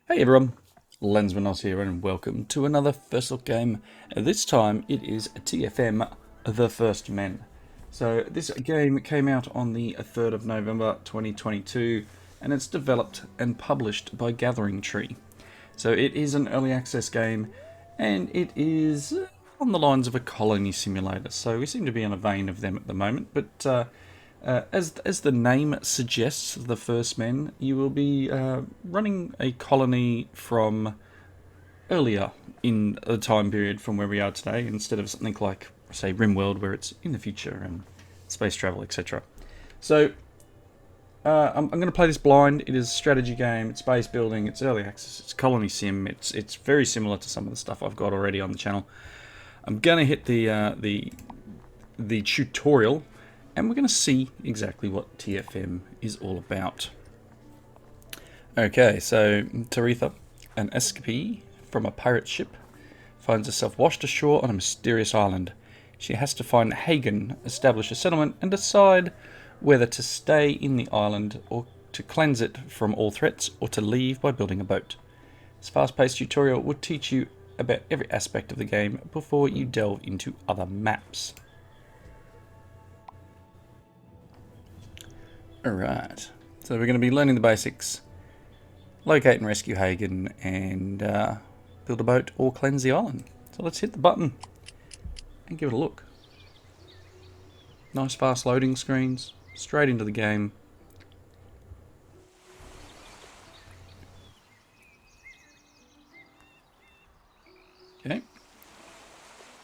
Hey everyone, Lensman Oz here and welcome to another First Look game. This time it is TFM The First Men. So this game came out on the 3rd of November 2022 and it's developed and published by Gathering Tree. So it is an early access game and it is on the lines of a colony simulator. So we seem to be in a vein of them at the moment, but as the name suggests, the First Men, you will be running a colony from earlier in the time period from where we are today, instead of something like, say, RimWorld, where it's in the future and space travel, etc. So I'm going to play this blind. It is a strategy game. It's base building. It's early access. It's colony sim. It's very similar to some of the stuff I've got already on the channel. I'm going to hit the tutorial, and we're going to see exactly what TFM is all about. Okay, so Taritha, an escapee from a pirate ship, finds herself washed ashore on a mysterious island. She has to find Hagen, establish a settlement, and decide whether to stay in the island or to cleanse it from all threats, or to leave by building a boat. This fast-paced tutorial will teach you about every aspect of the game before you delve into other maps. Alright, so we're going to be learning the basics. Locate and rescue Hagen and build a boat or cleanse the island. So let's hit the button and give it a look. Nice fast loading screens, straight into the game. Okay.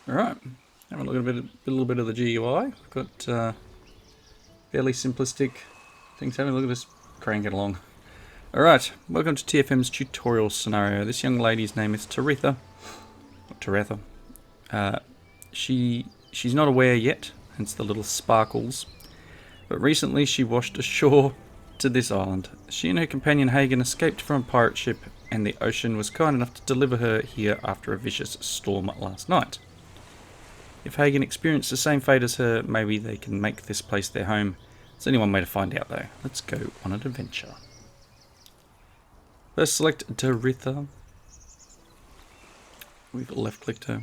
Alright, having a look at a little bit of the GUI. We've got fairly simplistic things. Having a look at this, crank it along. Alright, welcome to TFM's tutorial scenario. This young lady's name is Taritha. Or Taretha. She's not aware yet, hence the little sparkles. But recently she washed ashore to this island. She and her companion Hagen escaped from a pirate ship, and the ocean was kind enough to deliver her here after a vicious storm last night. If Hagen experienced the same fate as her, maybe they can make this place their home. There's only one way to find out though. Let's go on an adventure. First select Taritha. We've left clicked her.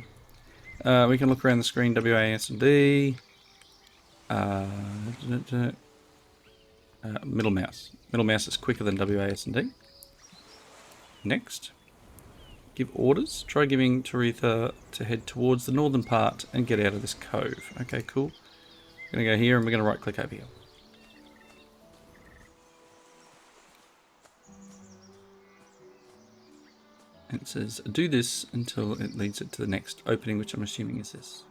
We can look around the screen, WASD. Middle mouse. Middle mouse is quicker than WASD. Next. Give orders. Try giving Taritha to head towards the northern part and get out of this cove. Okay, cool. We're going to go here and we're going to right click over here. And it says do this until it leads it to the next opening, which I'm assuming is this.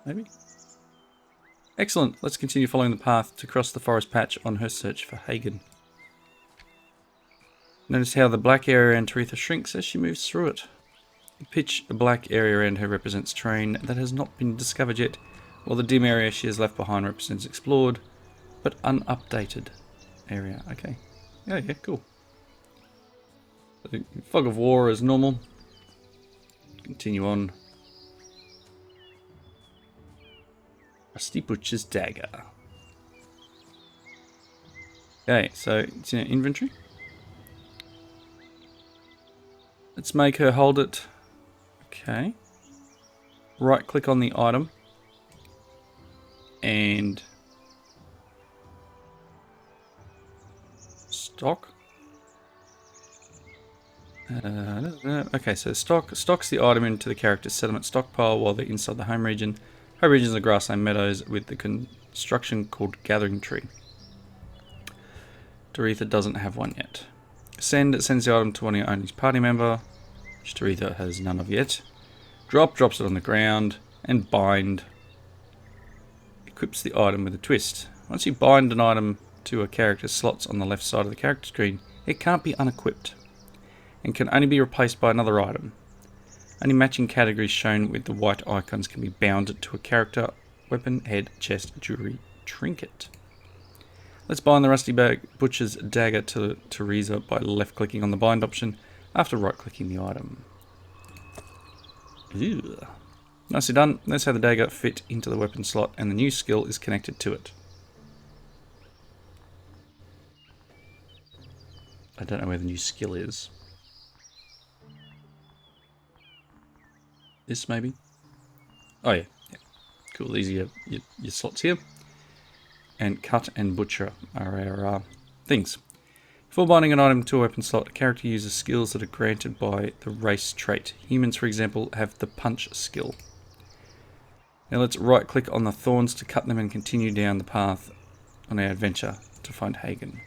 Maybe? Excellent. Let's continue following the path to cross the forest patch on her search for Hagen. Notice how the black area around Taritha shrinks as she moves through it. The pitch black area around her represents terrain that has not been discovered yet, while the dim area she has left behind represents explored, but unupdated area. Okay. Yeah, cool. The fog of war as normal. Continue on. Rusty Butcher's dagger. Okay, so it's in our inventory. Let's make her hold it. Okay. Right click on the item. And stock. Okay, so stocks the item into the character's settlement stockpile while they're inside the home region. Home regions are grassland meadows with the construction called Gathering Tree. Taritha doesn't have one yet. Sends the item to one of your own party member, which Taritha has none of yet. Drops it on the ground, and bind equips the item with a twist. Once you bind an item to a character's slots on the left side of the character screen, it can't be unequipped, and can only be replaced by another item. Only matching categories shown with the white icons can be bound to a character, weapon, head, chest, jewelry, trinket. Let's bind the Rusty Butcher's dagger to Teresa by left-clicking on the bind option after right-clicking the item. Ew. Nicely done. Notice how the dagger fit into the weapon slot and the new skill is connected to it. I don't know where the new skill is. This maybe? Oh yeah. Cool, these are your slots here. And cut and butcher are our things. Before binding an item to a weapon slot, a character uses skills that are granted by the race trait. Humans, for example, have the punch skill. Now let's right click on the thorns to cut them and continue down the path on our adventure to find Hagen.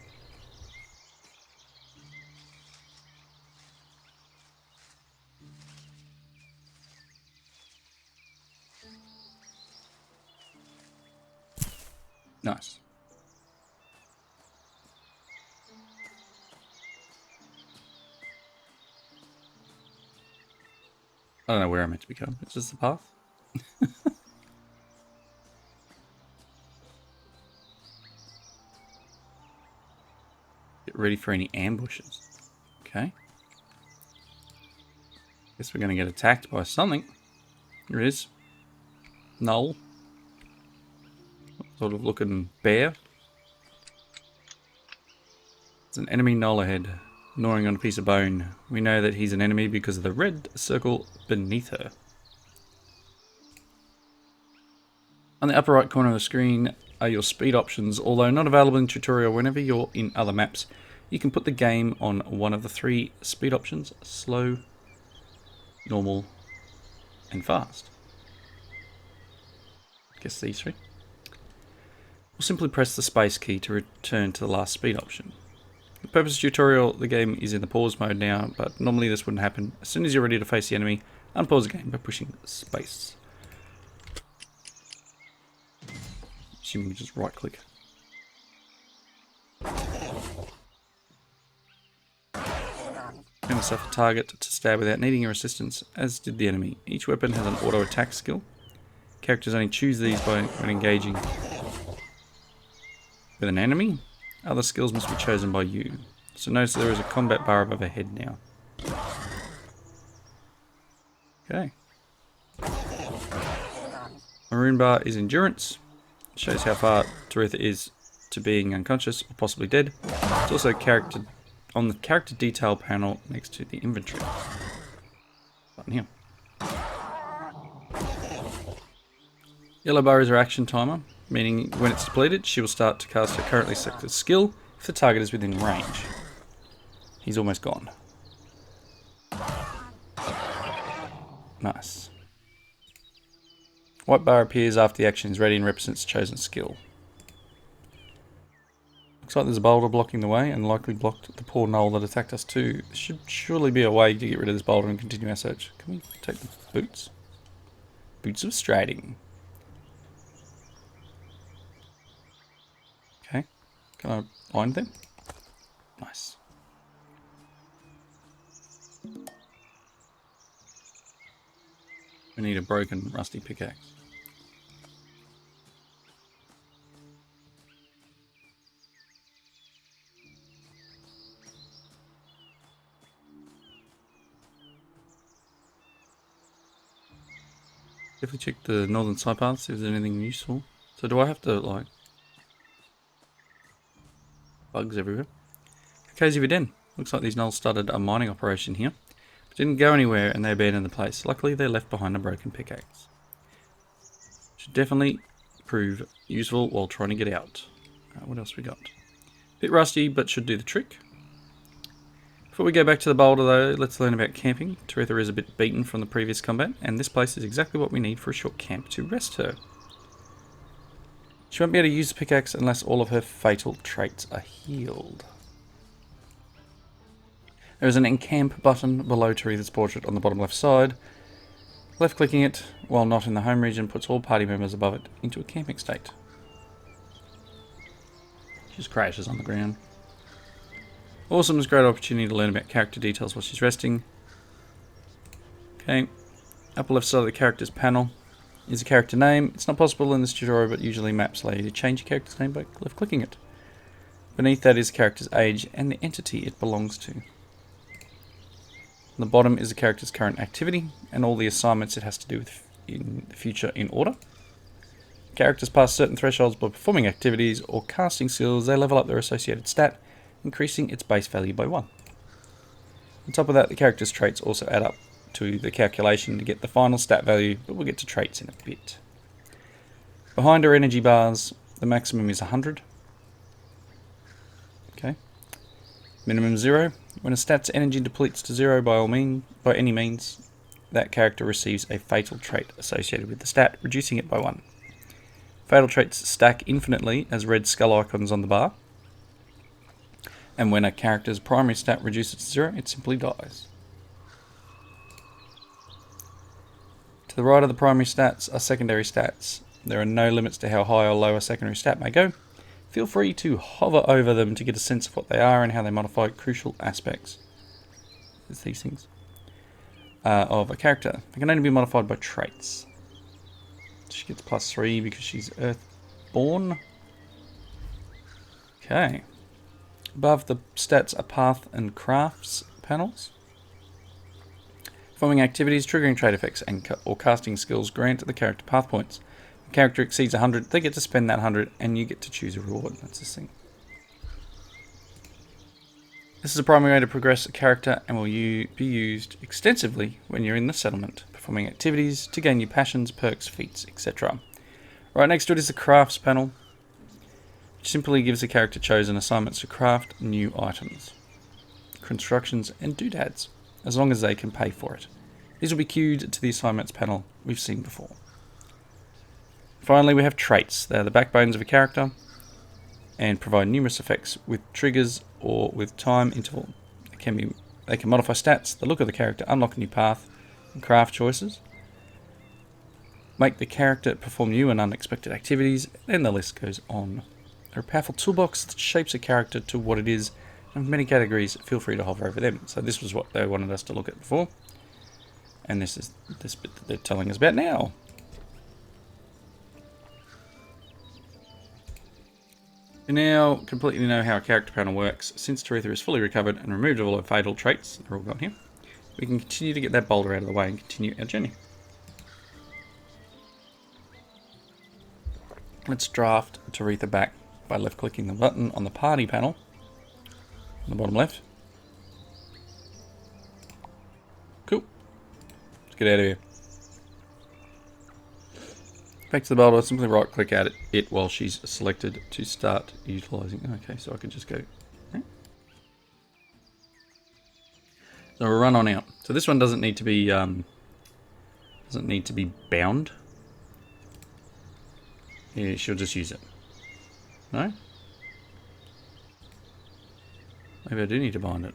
Nice. I don't know where I'm meant to become. It's just the path. Get ready for any ambushes. Okay. Guess we're going to get attacked by something. Here it is. Knoll. Sort of looking bear. It's an enemy knoll ahead, gnawing on a piece of bone. We know that he's an enemy because of the red circle beneath her. On the upper right corner of the screen are your speed options. Although not available in tutorial, whenever you're in other maps, you can put the game on one of the 3 speed options: slow, normal, and fast. Guess these 3. We'll simply press the space key to return to the last speed option. For the purpose of tutorial, the game is in the pause mode now, but normally this wouldn't happen. As soon as you're ready to face the enemy, unpause the game by pushing space. Assuming we just right click. Turn yourself a target to stab without needing your assistance, as did the enemy. Each weapon has an auto attack skill. Characters only choose these when engaging with an enemy. Other skills must be chosen by you. So notice there is a combat bar above our head now. Okay. Maroon bar is endurance. It shows how far Taretha is to being unconscious or possibly dead. It's also character on the character detail panel next to the inventory button here. Yellow bar is her action timer, meaning when it's depleted, she will start to cast her currently selected skill if the target is within range. He's almost gone. Nice. White bar appears after the action is ready and represents chosen skill. Looks like there's a boulder blocking the way and likely blocked the poor knoll that attacked us too. There should surely be a way to get rid of this boulder and continue our search. Can we take the boots? Boots of striding. Okay. Can I find them? Nice. We need a broken rusty pickaxe. Definitely check the northern side path, see if there's anything useful. So do I have to, like... Bugs everywhere. Okay, if den. Looks like these gnolls started a mining operation here. But didn't go anywhere and they abandoned the place. Luckily they left behind a broken pickaxe. Should definitely prove useful while trying to get out. What else we got? Bit rusty, but should do the trick. Before we go back to the boulder though, let's learn about camping. Taretha is a bit beaten from the previous combat, and this place is exactly what we need for a short camp to rest her. She won't be able to use the pickaxe unless all of her fatal traits are healed. There is an encamp button below Taretha's portrait on the bottom left side. Left clicking it, while not in the home region, puts all party members above it into a camping state. She just crashes on the ground. Awesome, it's a great opportunity to learn about character details while she's resting. Okay, upper left side of the character's panel is a character name. It's not possible in this tutorial, but usually maps allow you to change your character's name by left clicking it. Beneath that is the character's age and the entity it belongs to. On the bottom is the character's current activity and all the assignments it has to do with in the future in order. Characters pass certain thresholds by performing activities or casting skills. They level up their associated stat, increasing its base value by 1. On top of that, the character's traits also add up to the calculation to get the final stat value, but we'll get to traits in a bit. Behind our energy bars, the maximum is 100. Okay. Minimum 0. When a stat's energy depletes to 0 by any means, that character receives a fatal trait associated with the stat, reducing it by 1. Fatal traits stack infinitely as red skull icons on the bar. And when a character's primary stat reduces to 0, it simply dies. To the right of the primary stats are secondary stats. There are no limits to how high or low a secondary stat may go. Feel free to hover over them to get a sense of what they are and how they modify crucial aspects. It's these things. Of a character. They can only be modified by traits. She gets +3 because she's Earthborn. Okay. Above the stats are path and crafts panels. Performing activities, triggering trait effects, or casting skills grant the character path points. If a character exceeds 100, they get to spend that 100, and you get to choose a reward. That's this thing. This is a primary way to progress a character and will be used extensively when you're in the settlement, performing activities to gain new passions, perks, feats, etc. Right next to it is the crafts panel, which simply gives the character chosen assignments to craft new items, constructions, and doodads, as long as they can pay for it. These will be queued to the assignments panel we've seen before. Finally, we have traits. They are the backbones of a character and provide numerous effects with triggers or with time interval. They can modify stats, the look of the character, unlock a new path, and craft choices, make the character perform new and unexpected activities, and the list goes on. They're a powerful toolbox that shapes a character to what it is, and with many categories, feel free to hover over them. So this was what they wanted us to look at before, and this is this bit that they're telling us about now. We now completely know how a character panel works. Since Taretha is fully recovered and removed of all her fatal traits, they're all gone here, we can continue to get that boulder out of the way and continue our journey. Let's draft Taretha back by left-clicking the button on the party panel on the bottom left. Cool. Let's get out of here. Back to the boulder, simply right-click at it while she's selected to start utilising. Okay, so I could just go. Right. So we'll run on out. So this one doesn't need to be bound. Yeah, she'll just use it. No? Maybe I do need to bind it.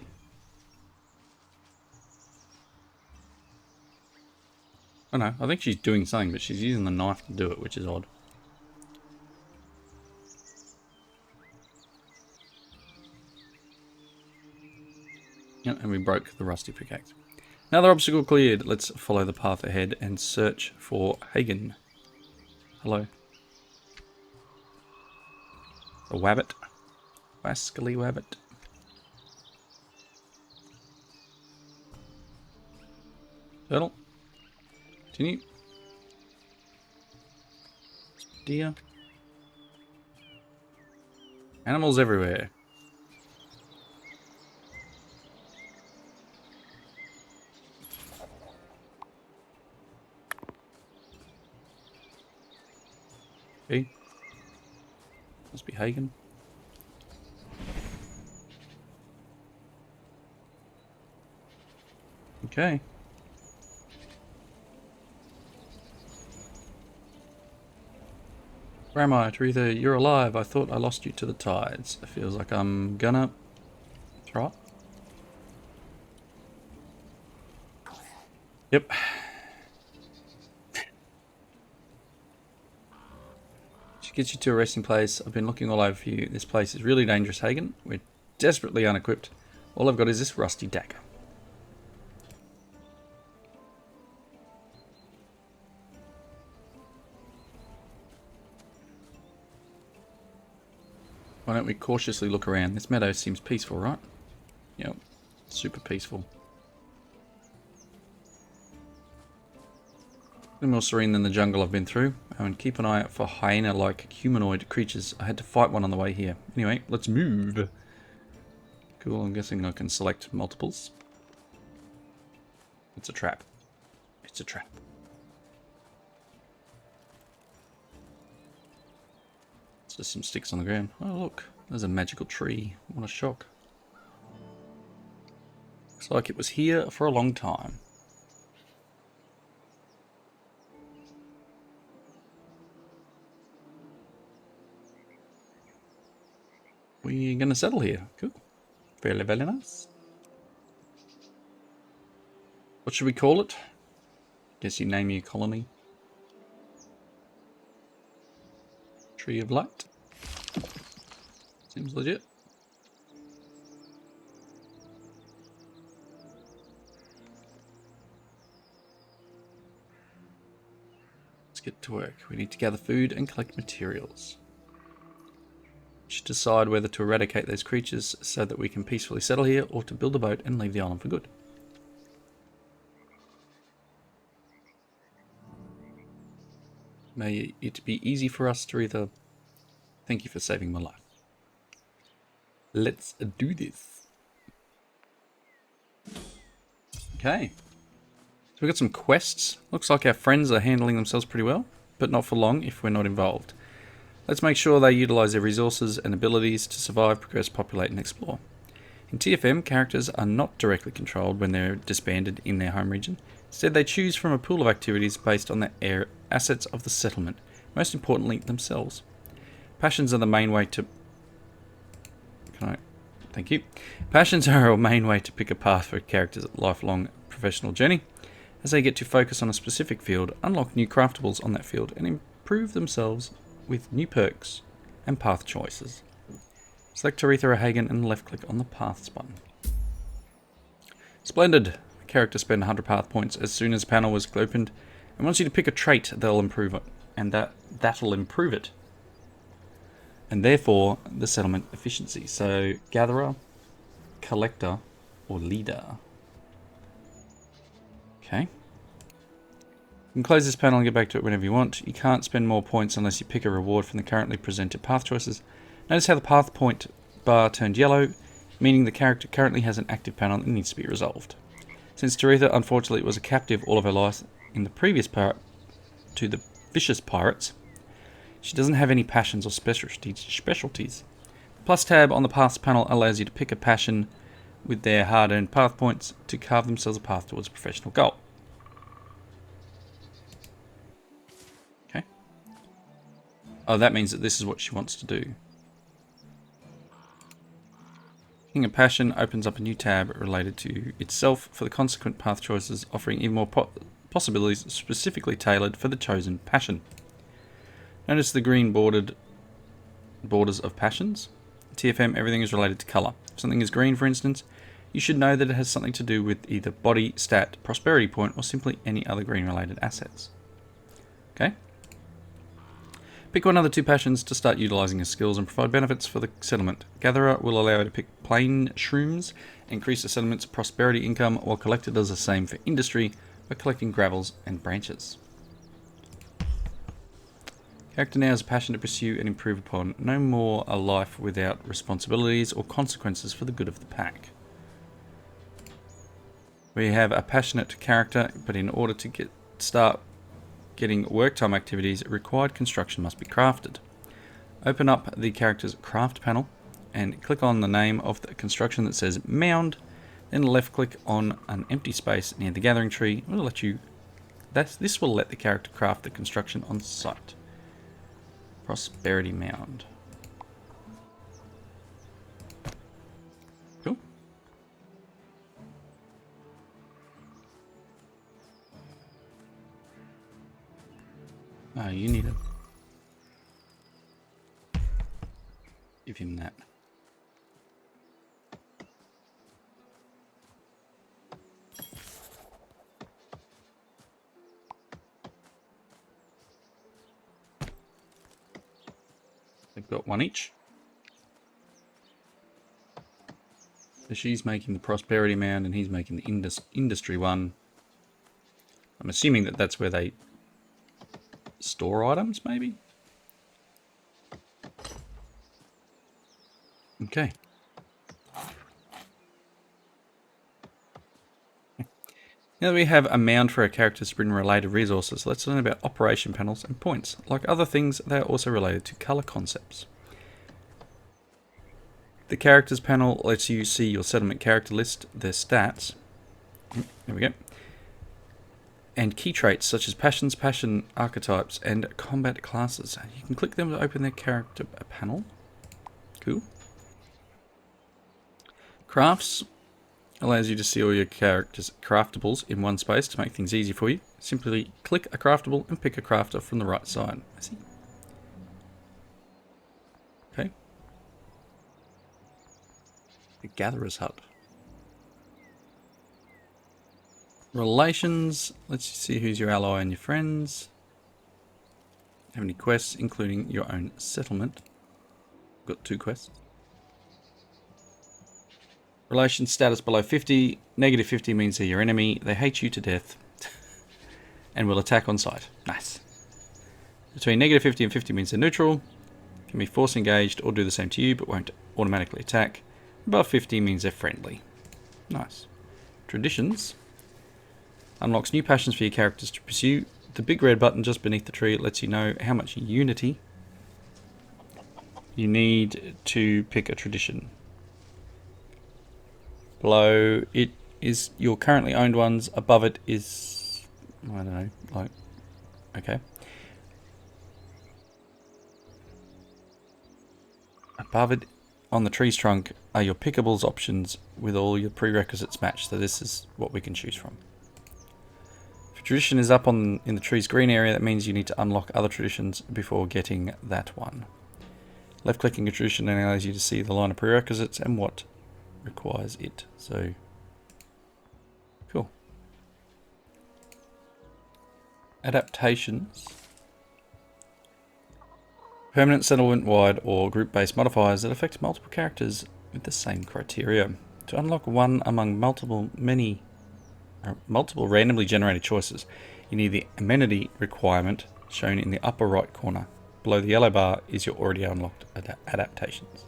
Oh no, I think she's doing something, but she's using the knife to do it, which is odd. Yep, and we broke the rusty pickaxe. Another obstacle cleared. Let's follow the path ahead and search for Hagen. Hello. A wabbit. Wascally wabbit. Turtle. Continue. Deer. Animals everywhere. Okay. Must be Hagen. Okay. Where am I? Taretha, you're alive. I thought I lost you to the tides. It feels like I'm gonna throw up. Yep. She gets you to a resting place. I've been looking all over for you. This place is really dangerous, Hagen. We're desperately unequipped. All I've got is this rusty dagger. Why don't we cautiously look around? This meadow seems peaceful, right? Yep, super peaceful. A little more serene than the jungle I've been through. Oh, and keep an eye out for hyena-like humanoid creatures. I had to fight one on the way here. Anyway, let's move. Cool, I'm guessing I can select multiples. It's a trap. It's a trap. It's just some sticks on the ground. Oh, look. There's a magical tree. What a shock. Looks like it was here for a long time. We're going to settle here. Cool. Very, very nice. What should we call it? Guess you name your colony. Tree of Light. Seems legit. Let's get to work. We need to gather food and collect materials. We should decide whether to eradicate those creatures so that we can peacefully settle here, or to build a boat and leave the island for good. May it be easy for us to either. Thank you for saving my life. Let's do this. Okay. So we've got some quests. Looks like our friends are handling themselves pretty well, but not for long if we're not involved. Let's make sure they utilise their resources and abilities to survive, progress, populate and explore. In TFM, characters are not directly controlled when they're disbanded in their home region. Instead, they choose from a pool of activities based on the assets of the settlement, most importantly, themselves. Passions are the main way to... Thank you. Passions are a main way to pick a path for a character's lifelong professional journey, as they get to focus on a specific field, unlock new craftables on that field, and improve themselves with new perks and path choices. Select Taretha or Hagen and left-click on the Paths button. Splendid! Character spend 100 path points as soon as the panel was opened, and wants you to pick a trait that'll improve it, and that'll improve it. And therefore, the settlement efficiency. So, Gatherer, Collector, or Leader. Okay. You can close this panel and get back to it whenever you want. You can't spend more points unless you pick a reward from the currently presented path choices. Notice how the path point bar turned yellow, meaning the character currently has an active panel that needs to be resolved. Since Taretha unfortunately was a captive all of her life in the previous part to the vicious pirates, she doesn't have any passions or specialties. Plus tab on the paths panel allows you to pick a passion with their hard-earned path points to carve themselves a path towards a professional goal. Okay. Oh, that means that this is what she wants to do. Picking a passion opens up a new tab related to itself for the consequent path choices, offering even more possibilities specifically tailored for the chosen passion. Notice the green borders of passions. TFM, everything is related to colour. If something is green, for instance, you should know that it has something to do with either body, stat, prosperity point, or simply any other green related assets. Okay? Pick one of the two passions to start utilising as skills and provide benefits for the settlement. Gatherer will allow you to pick plain shrooms, increase the settlement's prosperity income, while Collector does the same for industry by collecting gravels and branches. Character now has a passion to pursue and improve upon. No more a life without responsibilities or consequences for the good of the pack. We have a passionate character, but in order to start getting work time activities, required construction must be crafted. Open up the character's craft panel and click on the name of the construction that says mound, then left click on an empty space near the gathering tree. This will let the character craft the construction on site. Prosperity mound. Cool. Oh, you need to give him that. They've got one each. So she's making the prosperity mound and he's making the industry one. I'm assuming that that's where they store items, maybe? Okay. Now that we have a mound for our characters to bring related resources, let's learn about operation panels and points. Like other things, they are also related to color concepts. The characters panel lets you see your settlement character list, their stats. There we go. And key traits such as passions, passion archetypes, and combat classes. You can click them to open their character panel. Cool. Crafts allows you to see all your characters' craftables in one space to make things easy for you. Simply click a craftable and pick a crafter from the right side. I see. Okay. The Gatherer's Hut. Relations. Let's see who's your ally and your friends. Have any quests, including your own settlement. Got 2 quests. Relation status below 50. Negative 50 means they're your enemy. They hate you to death and will attack on sight. Nice. Between negative 50 and 50 means they're neutral. Can be force engaged or do the same to you, but won't automatically attack. Above 50 means they're friendly. Nice. Traditions. Unlocks new passions for your characters to pursue. The big red button just beneath the tree lets you know how much unity you need to pick a tradition. Below it is your currently owned ones. Above it is, I don't know, like, okay. Above it on the tree's trunk are your pickables options with all your prerequisites matched. So this is what we can choose from. If a tradition is up in the tree's green area, that means you need to unlock other traditions before getting that one. Left clicking a tradition allows you to see the line of prerequisites and what requires it. So cool. Adaptations. Permanent settlement-wide or group-based modifiers that affect multiple characters with the same criteria. To unlock one among multiple randomly generated choices, you need the amenity requirement shown in the upper right corner. Below the yellow bar is your already unlocked adaptations.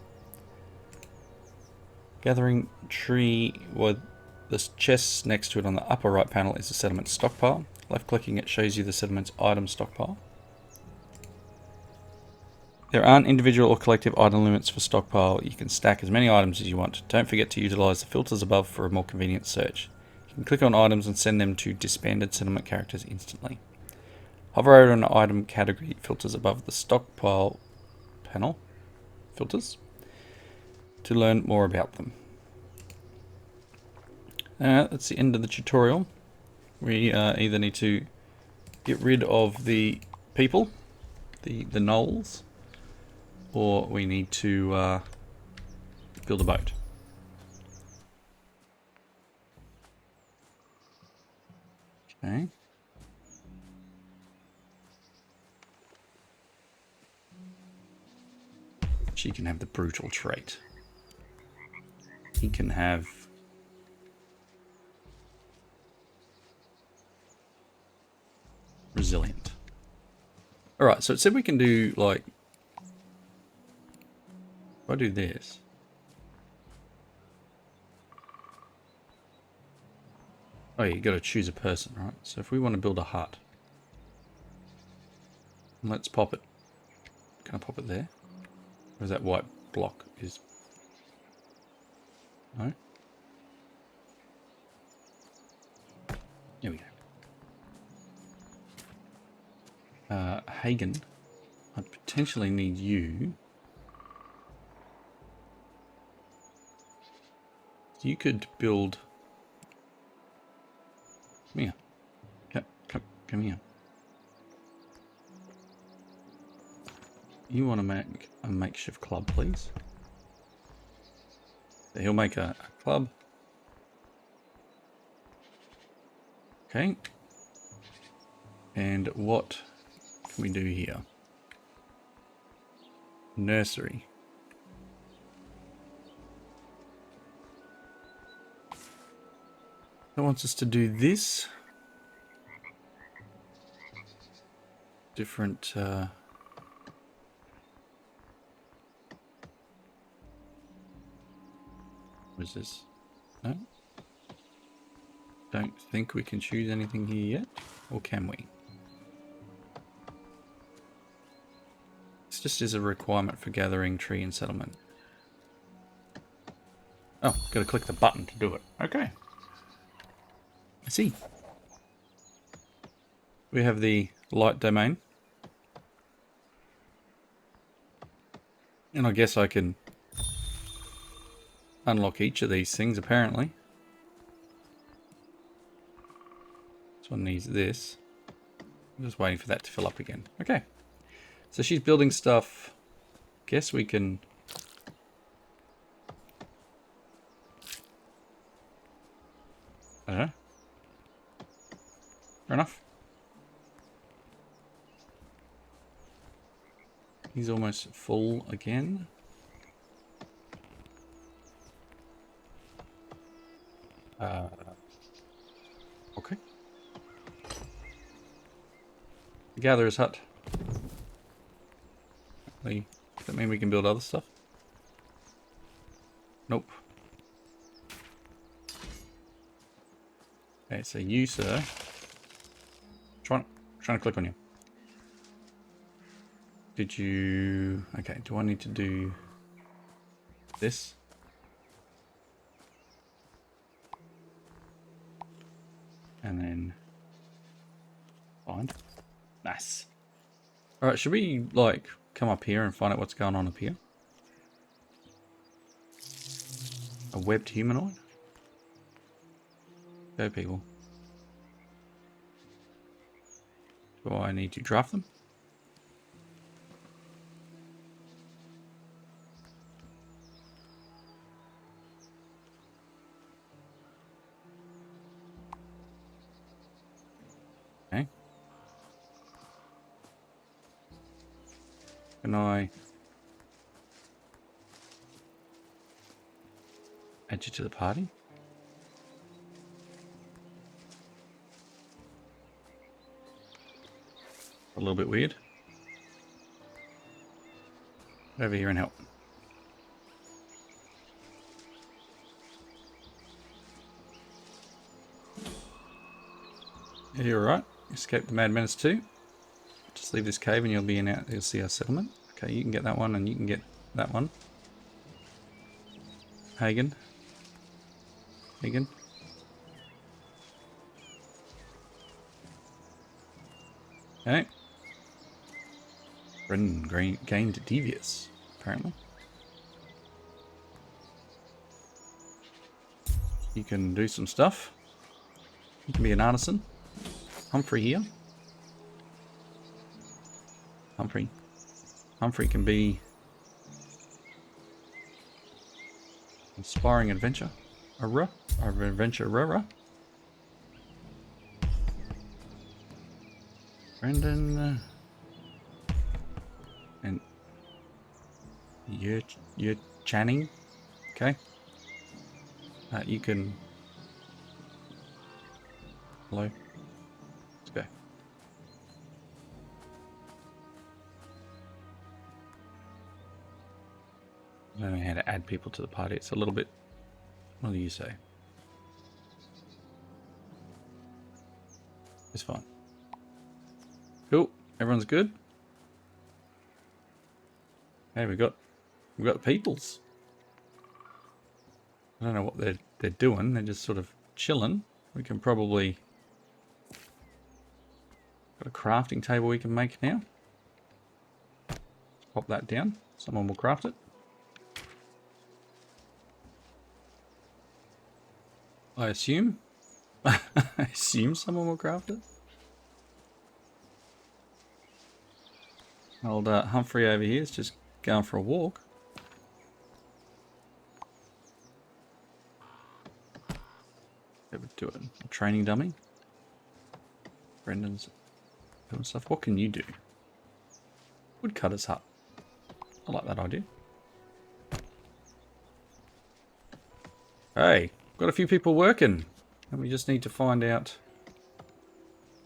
Gathering tree with the chests next to it on the upper right panel is the settlement stockpile. Left clicking it shows you the settlement's item stockpile. There aren't individual or collective item limits for stockpile. You can stack as many items as you want. Don't forget to utilize the filters above for a more convenient search. You can click on items and send them to disbanded settlement characters instantly. Hover over an item category filters above the stockpile panel filters to learn more about them. That's the end of the tutorial. We either need to get rid of the people, the gnolls, or we need to build a boat. Okay. She can have the brutal trait. He can have resilient. Alright, so it said we can do, like, if I do this. Oh, you got to choose a person, right? So if we want to build a hut, let's pop it. Can I pop it there? Or is that white block? Is no. There we go. Hagen, I'd potentially need you. You could build. Come here. Come here. You want to make a makeshift club, please? So he'll make a club. Okay. And what can we do here? Nursery. That wants us to do this. Different what is this? No? Don't think we can choose anything here yet. Or can we? This just is a requirement for gathering tree and settlement. Oh, gotta click the button to do it. Okay. I see. We have the light domain. And I guess I can unlock each of these things, apparently. This one needs this. I'm just waiting for that to fill up again. Okay. So she's building stuff. Guess we can... I don't know. Fair enough. He's almost full again. Okay. The Gatherer's Hut. Does that mean we can build other stuff? Nope. Okay, so you, sir. Trying to click on you. Did you... Okay, do I need to do this? And then... Find. Nice. Alright, should we, like, come up here and find out what's going on up here? A webbed humanoid? Go, people. Do I need to draft them? Okay. Can I add you to the party? A little bit weird. Get over here and help. Yeah, you're alright. Escape the Mad Menace too. Just leave this cave and you'll be in out. You'll see our settlement. Okay, you can get that one and you can get that one. Hagen. Hagen. Okay. Brendan gained Devious, apparently. You can do some stuff. You can be an artisan. Humphrey here. Humphrey can be inspiring adventure. Adventurer. Brendan and you're Channing. Okay. You can. Hello. Let's go. I don't know how to add people to the party. It's a little bit... What do you say? It's fine. Cool. Everyone's good? Hey, we've got the peoples. I don't know what they're doing. They're just sort of chilling. We can probably... Got a crafting table we can make now. Let's pop that down. Someone will craft it. I assume. I assume someone will craft it. Old Humphrey over here is just going for a walk. Ever do it? A training dummy. Brendan's doing stuff. What can you do? Woodcutter's hut. I like that idea. Hey, got a few people working. And we just need to find out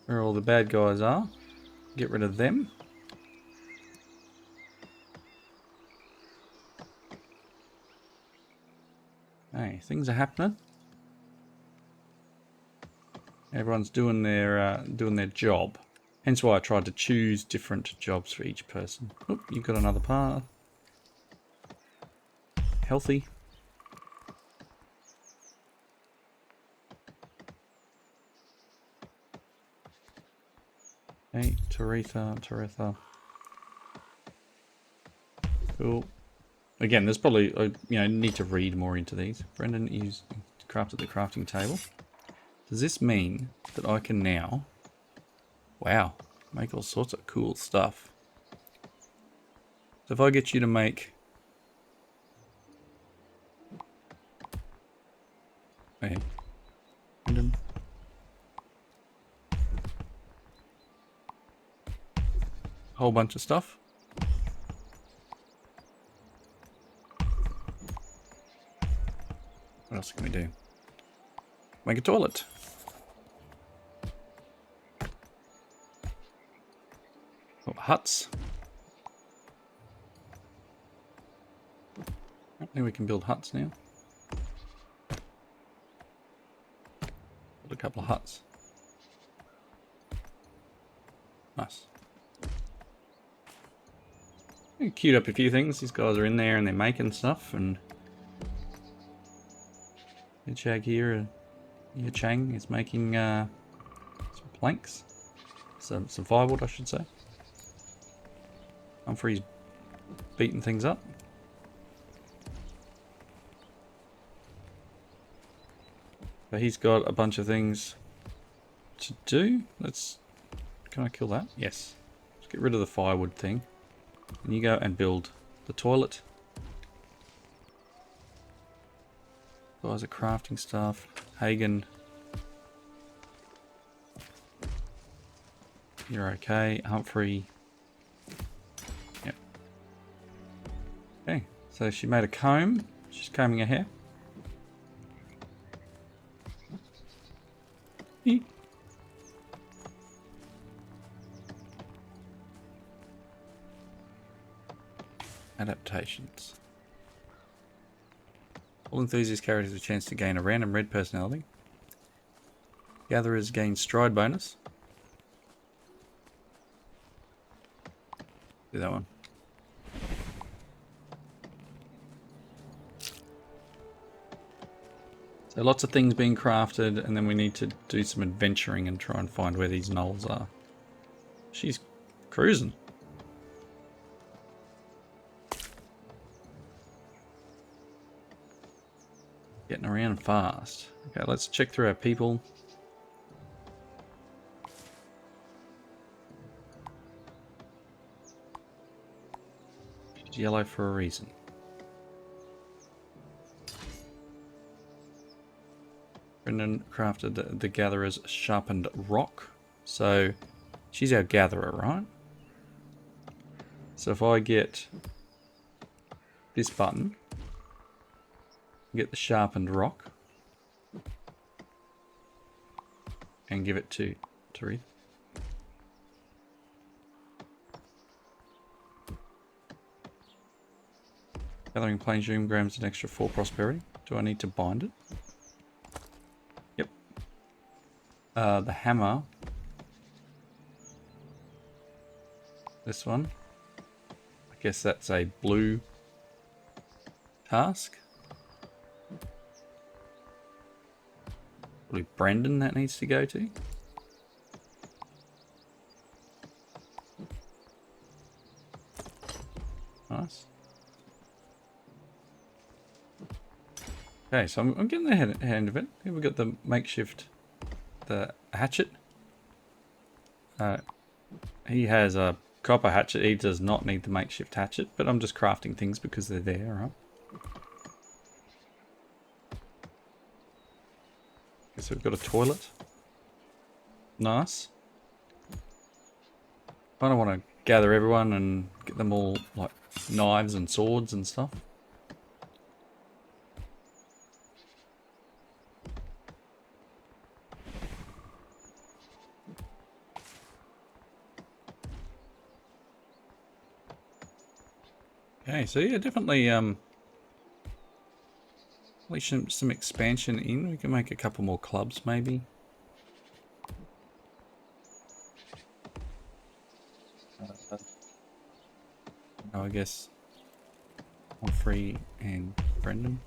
where all the bad guys are. Get rid of them. Hey, things are happening. Everyone's doing their job. Hence why I tried to choose different jobs for each person. Oop, you've got another path. Healthy. Hey, Taretha. Cool. Again, there's probably, need to read more into these. Brendan, you crafted the crafting table. Does this mean that I can now, wow, make all sorts of cool stuff? So if I get you to make, okay, Brendan, a whole bunch of stuff. What else can we do? Make a toilet. Oh, huts. I think we can build huts now. Build a couple of huts. Nice. I queued up a few things. These guys are in there and they're making stuff. And Chag here, Chang is making some planks. Some firewood, I should say. Humphrey's beating things up. So he's got a bunch of things to do. Can I kill that? Yes. Let's get rid of the firewood thing. And you go and build the toilet. Guys are crafting stuff. Hagen. You're okay. Humphrey. Yep. Okay. So she made a comb. She's combing her hair. Eek. Adaptations. All enthusiast characters have a chance to gain a random red personality. Gatherers gain stride bonus. Do that one. So lots of things being crafted, and then we need to do some adventuring and try and find where these gnolls are. She's cruising. Getting around fast. Okay, let's check through our people. She's yellow for a reason. Brendan crafted the gatherer's sharpened rock. So she's our gatherer, right? So if I get this button, get the sharpened rock, and give it to Tarith. Gathering plain zoom grams an extra 4 prosperity. Do I need to bind it? Yep. The hammer. This one. I guess that's a blue task. Probably Brendan that needs to go to. Nice. Okay, so I'm getting the hand of it. Here we've got the makeshift, the hatchet. He has a copper hatchet. He does not need the makeshift hatchet, but I'm just crafting things because they're there, right? Okay, so we've got a toilet. Nice. I don't want to gather everyone and get them all like knives and swords and stuff. Okay, so yeah, definitely some expansion in. We can make a couple more clubs maybe. guess, Humphrey and Brendan.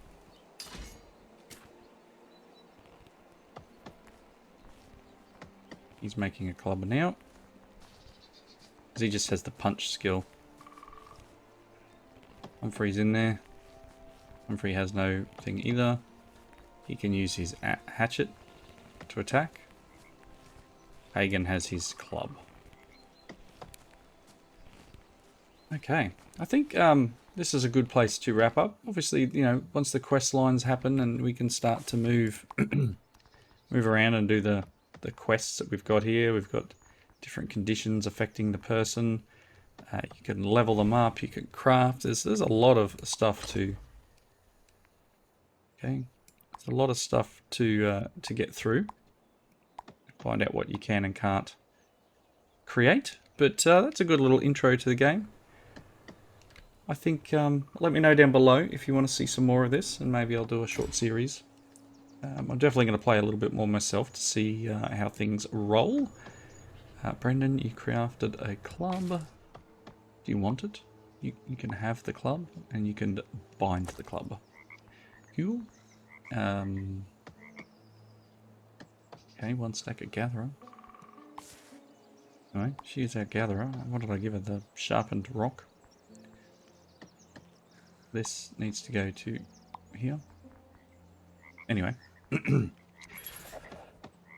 He's making a club now, because he just has the punch skill. Humphrey's in there. Humphrey has no thing either. He can use his hatchet to attack. Hagen has his club. Okay, I think this is a good place to wrap up. Obviously, you know, once the quest lines happen and we can start to move move around and do the quests that we've got here. We've got different conditions affecting the person. You can level them up. You can craft. There's a lot of stuff to. Okay, there's a lot of stuff to get through. Find out what you can and can't create. But that's a good little intro to the game. I think, let me know down below if you want to see some more of this, and maybe I'll do a short series. I'm definitely going to play a little bit more myself to see how things roll. Brendan, you crafted a club. Do you want it? You can have the club, and you can bind the club. Cool. Okay, 1 stack of gatherer. Anyway, she's our gatherer. What did I give her? The sharpened rock. This needs to go to here. Anyway.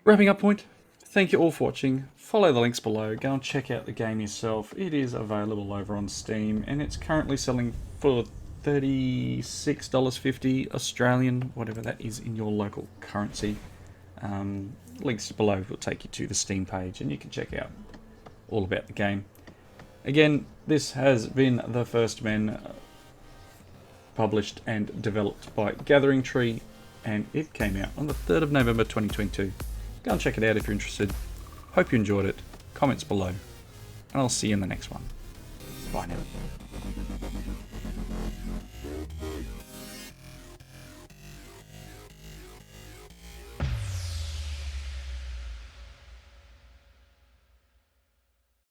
Wrapping up point. Thank you all for watching. Follow the links below. Go and check out the game yourself. It is available over on Steam, and it's currently selling for $36.50 Australian, whatever that is in your local currency. Links below will take you to the Steam page, and you can check out all about the game. Again, this has been The First Men, published and developed by Gathering Tree, and it came out on the 3rd of November 2022. Go and check it out if you're interested. Hope you enjoyed it. Comments below, and I'll see you in the next one. Bye now.